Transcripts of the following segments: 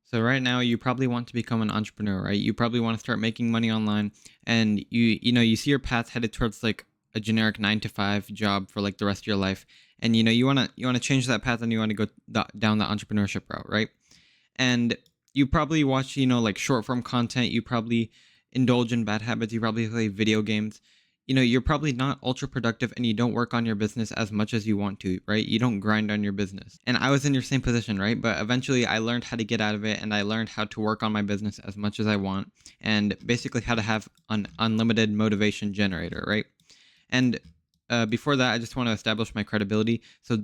So right now you probably want to become an entrepreneur, right? You probably want to start making money online and you see your path headed towards like a generic 9 to 5 job for like the rest of your life. And you want to change that path and you want to go down the entrepreneurship route, right? And you probably watch, like short form content. You probably indulge in bad habits. You probably play video games. You're probably not ultra productive and you don't work on your business as much as you want to, right? You don't grind on your business. And I was in your same position, right? But eventually I learned how to get out of it and I learned how to work on my business as much as I want and basically how to have an unlimited motivation generator, right? And before that, I just want to establish my credibility. So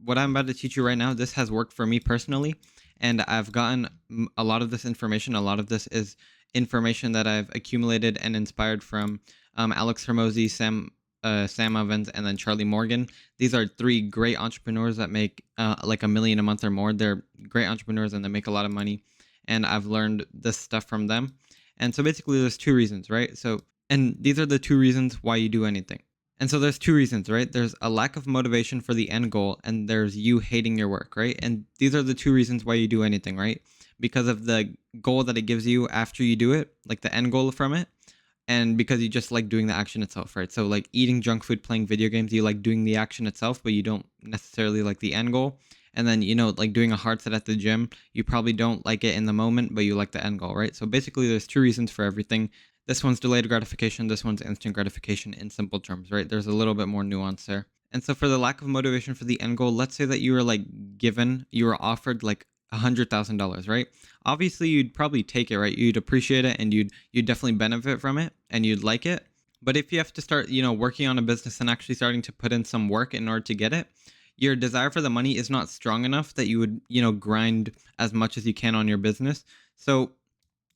what I'm about to teach you right now, this has worked for me personally, and I've gotten a lot of this information. A lot of this is information that I've accumulated and inspired from Alex Hermosi, Sam Evans, and then Charlie Morgan. These are three great entrepreneurs that make like 1 million a month or more. They're great entrepreneurs and they make a lot of money. And I've learned this stuff from them. And so basically, there's two reasons, right? And these are the two reasons why you do anything. And so there's two reasons, right? There's a lack of motivation for the end goal, and there's you hating your work, right? And these are the two reasons why you do anything, right? Because of the goal that it gives you after you do it, like the end goal from it, and because you just like doing the action itself, right? So like eating junk food, playing video games, you like doing the action itself, but you don't necessarily like the end goal. And then like doing a hard set at the gym, you probably don't like it in the moment, but you like the end goal, right? So basically, there's two reasons for everything. This one's delayed gratification, this one's instant gratification in simple terms, right? There's a little bit more nuance there. And so for the lack of motivation for the end goal, let's say that you were offered like $100,000, right? Obviously, you'd probably take it, right? You'd appreciate it and you'd definitely benefit from it and you'd like it. But if you have to start, working on a business and actually starting to put in some work in order to get it, your desire for the money is not strong enough that you would, grind as much as you can on your business. So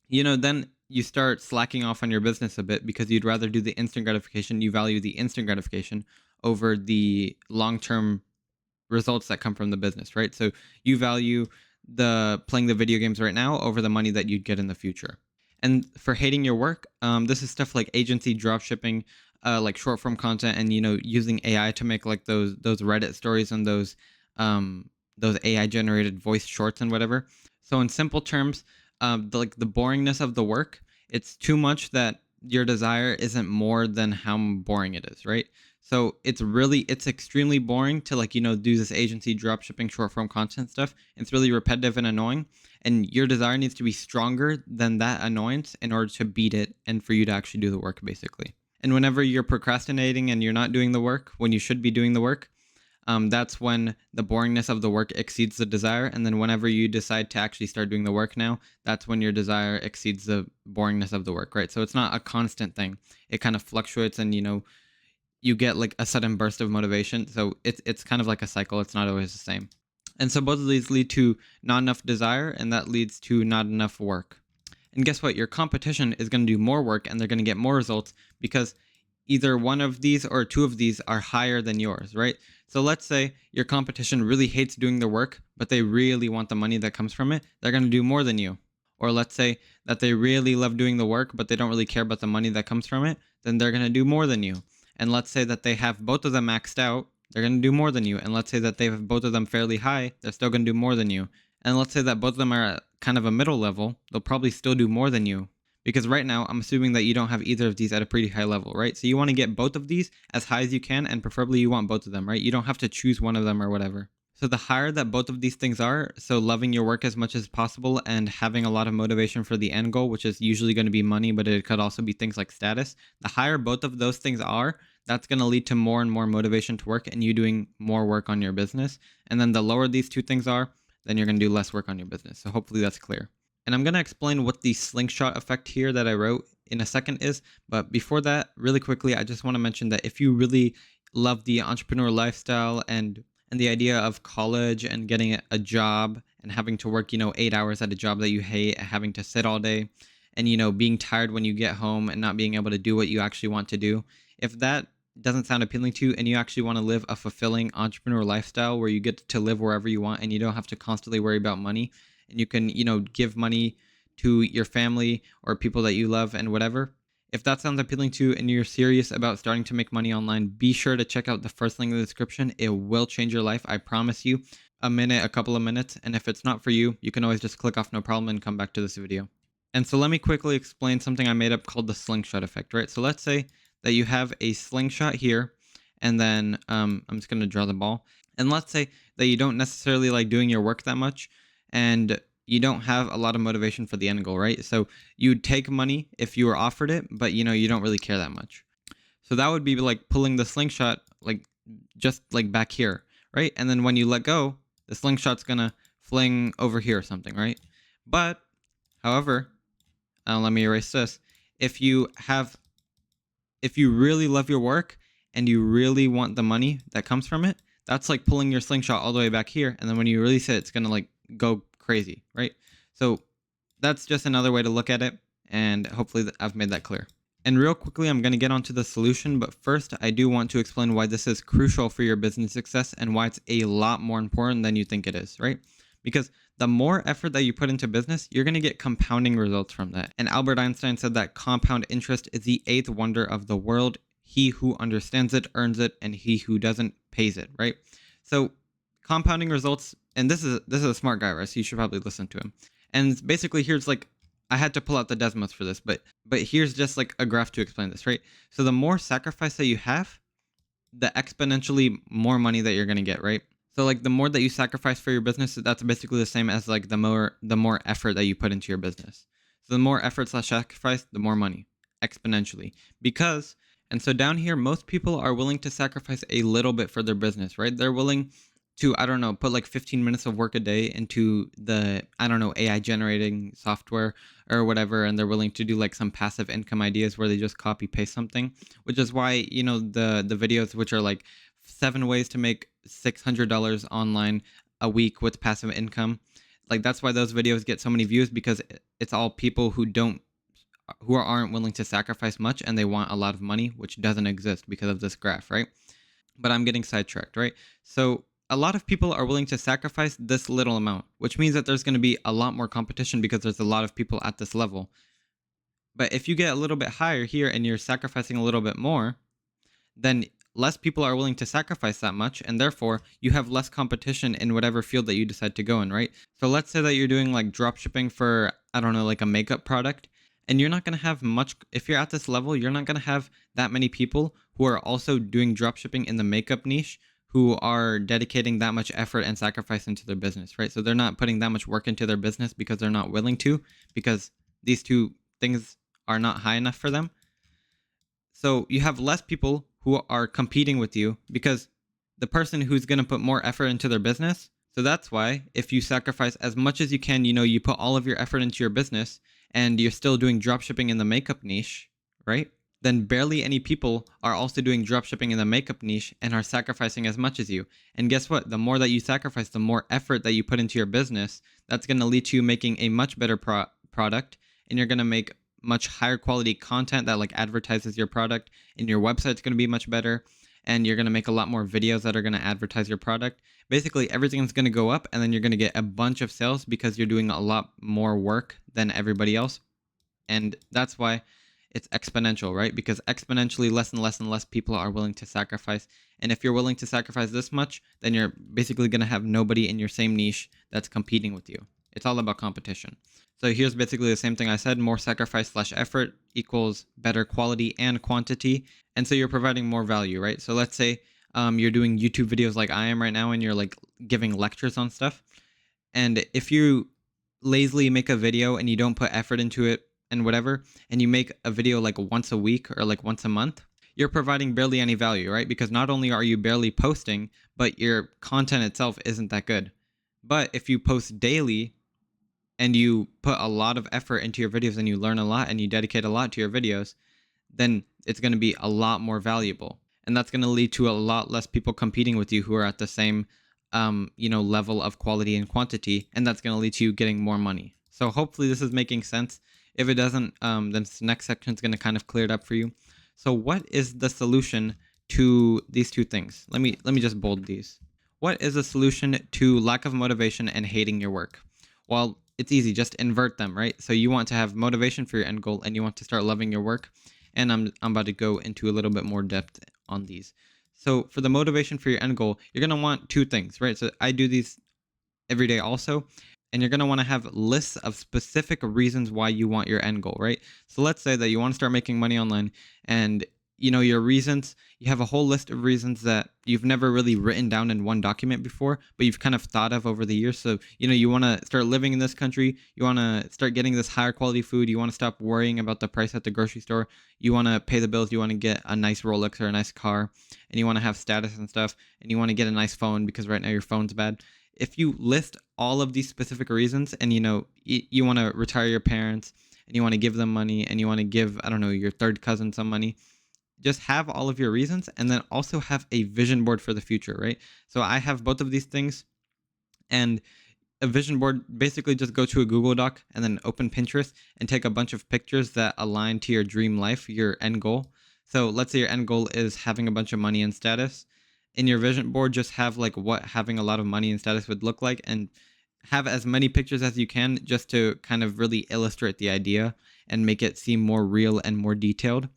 then you start slacking off on your business a bit because you'd rather do the instant gratification. You value the instant gratification over the long term results that come from the business, right? So you value the playing the video games right now over the money that you'd get in the future. And for hating your work, this is stuff like agency drop shipping, like short form content, and using AI to make like those Reddit stories and those AI generated voice shorts and whatever. So in simple terms, the boringness of the work, it's too much that your desire isn't more than how boring it is, right? So it's extremely boring to do this agency drop shipping short form content stuff. It's really repetitive and annoying, and your desire needs to be stronger than that annoyance in order to beat it and for you to actually do the work basically. And whenever you're procrastinating and you're not doing the work when you should be doing the work, that's when the boringness of the work exceeds the desire. And then whenever you decide to actually start doing the work now, that's when your desire exceeds the boringness of the work, right? So it's not a constant thing. It kind of fluctuates and, you get like a sudden burst of motivation. So it's kind of like a cycle. It's not always the same. And so both of these lead to not enough desire, and that leads to not enough work. And guess what? Your competition is going to do more work and they're going to get more results because either one of these or two of these are higher than yours, right? So let's say your competition really hates doing the work, but they really want the money that comes from it. They're going to do more than you. Or let's say that they really love doing the work, but they don't really care about the money that comes from it. Then they're going to do more than you. And let's say that they have both of them maxed out. They're going to do more than you. And let's say that they have both of them fairly high. They're still going to do more than you. And let's say that both of them are at kind of a middle level. They'll probably still do more than you. Because right now, I'm assuming that you don't have either of these at a pretty high level, right? So you want to get both of these as high as you can, and preferably you want both of them, right? You don't have to choose one of them or whatever. So the higher that both of these things are, so loving your work as much as possible and having a lot of motivation for the end goal, which is usually going to be money, but it could also be things like status. The higher both of those things are, that's going to lead to more and more motivation to work and you doing more work on your business. And then the lower these two things are, then you're going to do less work on your business. So hopefully that's clear. And I'm going to explain what the slingshot effect here that I wrote in a second is. But before that, really quickly, I just want to mention that if you really love the entrepreneur lifestyle and the idea of college and getting a job and having to work, 8 hours at a job that you hate, having to sit all day and, being tired when you get home and not being able to do what you actually want to do. If that doesn't sound appealing to you and you actually want to live a fulfilling entrepreneur lifestyle where you get to live wherever you want and you don't have to constantly worry about money, and you can, give money to your family or people that you love and whatever. If that sounds appealing to you and you're serious about starting to make money online, be sure to check out the first link in the description. It will change your life, I promise you. a minute, a couple of minutes. And if it's not for you, you can always just click off, no problem, and come back to this video. And so let me quickly explain something I made up called the slingshot effect, right? So let's say that you have a slingshot here, and then I'm just going to draw the ball. And let's say that you don't necessarily like doing your work that much, and you don't have a lot of motivation for the end goal, right? So you'd take money if you were offered it, but you don't really care that much. So that would be like pulling the slingshot like just like back here, right? And then when you let go, the slingshot's gonna fling over here or something, right? But however, let me erase this. If you have, if you really love your work and you really want the money that comes from it, that's like pulling your slingshot all the way back here, and then when you release it, it's gonna like go crazy, right? So that's just another way to look at it, and hopefully I've made that clear. And real quickly, I'm going to get onto the solution, but first, I do want to explain why this is crucial for your business success and why it's a lot more important than you think it is, right? Because the more effort that you put into business, you're going to get compounding results from that. And Albert Einstein said that compound interest is the eighth wonder of the world. He who understands it earns it, and he who doesn't pays it, right? So compounding results, and this is a smart guy, right? So you should probably listen to him. And basically, here's like, I had to pull out the Desmos for this, but here's just like a graph to explain this, right? So the more sacrifice that you have, the exponentially more money that you're gonna get, right? So like the more that you sacrifice for your business, that's basically the same as like the more effort that you put into your business. So the more effort slash sacrifice, the more money, exponentially. Because, and so down here, most people are willing to sacrifice a little bit for their business, right? They're willing to, I don't know, put like 15 minutes of work a day into the, I don't know, AI generating software or whatever, and they're willing to do like some passive income ideas where they just copy paste something, which is why, the videos which are like 7 ways to make $600 online a week with passive income, like that's why those videos get so many views, because it's all people who aren't willing to sacrifice much, and they want a lot of money, which doesn't exist because of this graph, right? But I'm getting sidetracked, right? So a lot of people are willing to sacrifice this little amount, which means that there's going to be a lot more competition because there's a lot of people at this level. But if you get a little bit higher here and you're sacrificing a little bit more, then less people are willing to sacrifice that much, and therefore you have less competition in whatever field that you decide to go in, right? So let's say that you're doing like drop shipping for, I don't know, like a makeup product, and you're not going to have much. If you're at this level, you're not going to have that many people who are also doing drop shipping in the makeup niche who are dedicating that much effort and sacrifice into their business, right? So they're not putting that much work into their business because they're not willing to, because these two things are not high enough for them. So you have less people who are competing with you because the person who's going to put more effort into their business. So that's why if you sacrifice as much as you can, you put all of your effort into your business and you're still doing dropshipping in the makeup niche, right? Then barely any people are also doing dropshipping in the makeup niche and are sacrificing as much as you. And guess what? The more that you sacrifice, the more effort that you put into your business, that's going to lead to you making a much better product, and you're going to make much higher quality content that like advertises your product, and your website's going to be much better, and you're going to make a lot more videos that are going to advertise your product. Basically everything's going to go up, and then you're going to get a bunch of sales because you're doing a lot more work than everybody else. And that's why it's exponential, right? Because exponentially less and less and less people are willing to sacrifice. And if you're willing to sacrifice this much, then you're basically going to have nobody in your same niche that's competing with you. It's all about competition. So here's basically the same thing I said. More sacrifice slash effort equals better quality and quantity. And so you're providing more value, right? So let's say you're doing YouTube videos like I am right now, and you're like giving lectures on stuff. And if you lazily make a video and you don't put effort into it and whatever, and you make a video like once a week or like once a month, you're providing barely any value, right? Because not only are you barely posting, but your content itself isn't that good. But if you post daily and you put a lot of effort into your videos and you learn a lot and you dedicate a lot to your videos, then it's going to be a lot more valuable. And that's going to lead to a lot less people competing with you who are at the same level of quality and quantity, and that's going to lead to you getting more money. So hopefully this is making sense. If it doesn't, then this next section is going to kind of clear it up for you. So what is the solution to these two things? Let me just bold these. What is the solution to lack of motivation and hating your work? Well, it's easy. Just invert them, right? So you want to have motivation for your end goal, and you want to start loving your work. And I'm about to go into a little bit more depth on these. So for the motivation for your end goal, you're going to want two things, right? So I do these every day also. And you're going to want to have lists of specific reasons why you want your end goal, right? So let's say that you want to start making money online, and your reasons, you have a whole list of reasons that you've never really written down in one document before, but you've kind of thought of over the years. So you want to start living in this country, you want to start getting this higher quality food, you want to stop worrying about the price at the grocery store, you want to pay the bills, you want to get a nice Rolex or a nice car, and you want to have status and stuff, and you want to get a nice phone because right now your phone's bad. If you list all of these specific reasons, and you want to retire your parents, and you want to give them money, and you want to give, I don't know, your third cousin some money, just have all of your reasons, and then also have a vision board for the future, right? So I have both of these things. And a vision board, basically just go to a Google Doc and then open Pinterest and take a bunch of pictures that align to your dream life, your end goal. So let's say your end goal is having a bunch of money and status. In your vision board, just have like what having a lot of money and status would look like, and have as many pictures as you can, just to kind of really illustrate the idea and make it seem more real and more detailed.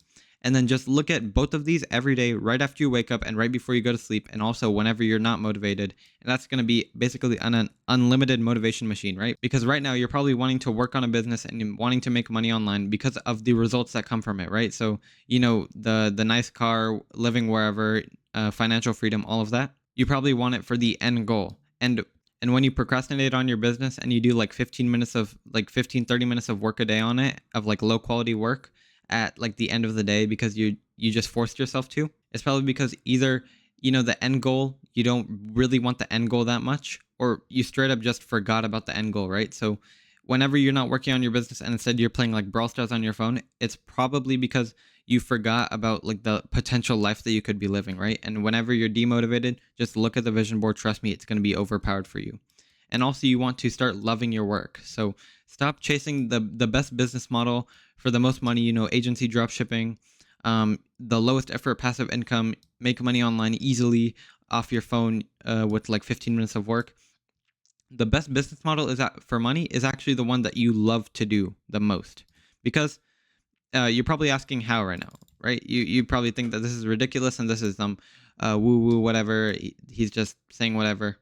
And then just look at both of these every day, right after you wake up and right before you go to sleep, and also whenever you're not motivated. And that's going to be basically an unlimited motivation machine, right? Because right now you're probably wanting to work on a business and you're wanting to make money online because of the results that come from it, right? So, the nice car, living wherever, financial freedom, all of that. You probably want it for the end goal. And when you procrastinate on your business and you do like 15, 30 minutes of work a day on it, of like low quality work, at like the end of the day because you just forced yourself to, it's probably because either the end goal, you don't really want the end goal that much, or you straight up just forgot about the end goal, right? So whenever you're not working on your business and instead you're playing like Brawl Stars on your phone, it's probably because you forgot about like the potential life that you could be living, right? And whenever you're demotivated, just look at the vision board. Trust me, it's going to be overpowered for you. And also, you want to start loving your work. So stop chasing the best business model for the most money, agency drop shipping, the lowest effort passive income, make money online easily off your phone, with like 15 minutes of work. The best business model is that for money is actually the one that you love to do the most, because you're probably asking how right now, right? You probably think that this is ridiculous and this is some woo woo whatever. He's just saying whatever.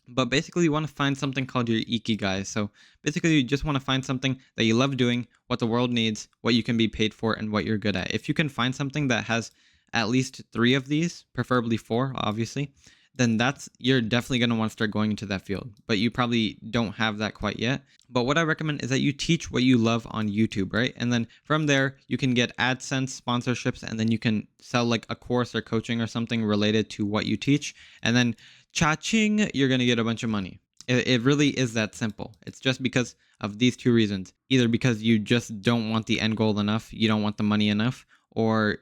But basically, you want to find something called your ikigai. So basically, you just want to find something that you love doing, what the world needs, what you can be paid for, and what you're good at. If you can find something that has at least three of these, preferably four, obviously, then you're definitely going to want to start going into that field. But you probably don't have that quite yet. But what I recommend is that you teach what you love on YouTube, right? And then from there, you can get AdSense sponsorships, and then you can sell like a course or coaching or something related to what you teach. And then cha-ching, you're going to get a bunch of money. It really is that simple. It's just because of these two reasons. Either because you just don't want the end goal enough, you don't want the money enough, or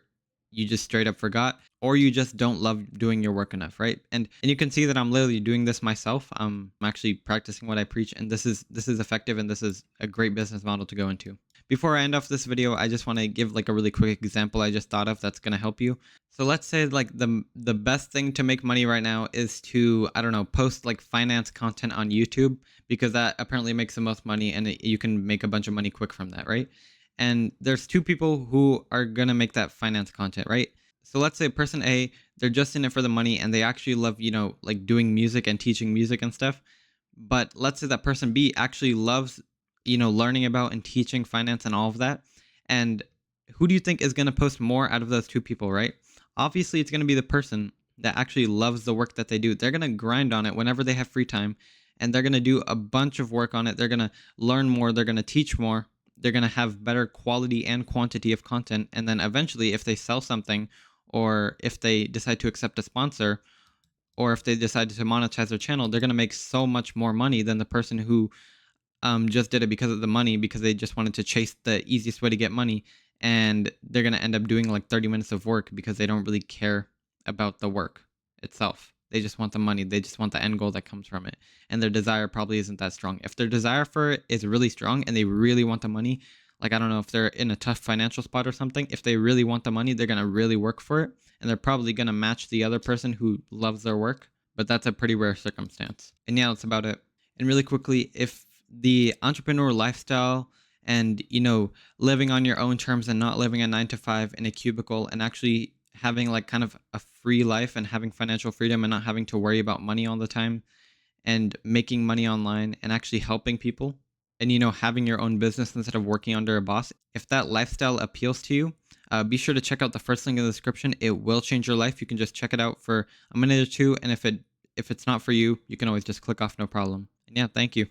you just straight up forgot, or you just don't love doing your work enough, right? And you can see that I'm literally doing this myself. I'm actually practicing what I preach, and this is effective, and this is a great business model to go into. Before I end off this video, I just want to give like a really quick example I just thought of that's going to help you. So let's say like the best thing to make money right now is to, I don't know, post like finance content on YouTube, because that apparently makes the most money, and you can make a bunch of money quick from that, right? And there's two people who are going to make that finance content, right? So let's say person A, they're just in it for the money and they actually love, like doing music and teaching music and stuff. But let's say that person B actually loves, learning about and teaching finance and all of that. And who do you think is going to post more out of those two people, right? Obviously, it's going to be the person that actually loves the work that they do. They're going to grind on it whenever they have free time, and they're going to do a bunch of work on it. They're going to learn more. They're going to teach more. They're going to have better quality and quantity of content. And then eventually, if they sell something, or if they decide to accept a sponsor, or if they decide to monetize their channel, they're going to make so much more money than the person who just did it because of the money, because they just wanted to chase the easiest way to get money. And they're going to end up doing like 30 minutes of work because they don't really care about the work itself. They just want the money. They just want the end goal that comes from it. And their desire probably isn't that strong. If their desire for it is really strong and they really want the money, like I don't know if they're in a tough financial spot or something, if they really want the money, they're going to really work for it. And they're probably going to match the other person who loves their work. But that's a pretty rare circumstance. And yeah, that's about it. And really quickly, if the entrepreneur lifestyle and, living on your own terms and not living a 9 to 5 in a cubicle, and actually having like kind of a free life and having financial freedom and not having to worry about money all the time, and making money online and actually helping people and having your own business instead of working under a boss, if that lifestyle appeals to you, be sure to check out the first link in the description. It will change your life. You can just check it out for a minute or two, and if it's not for you, you can always just click off, no problem. And yeah, thank you.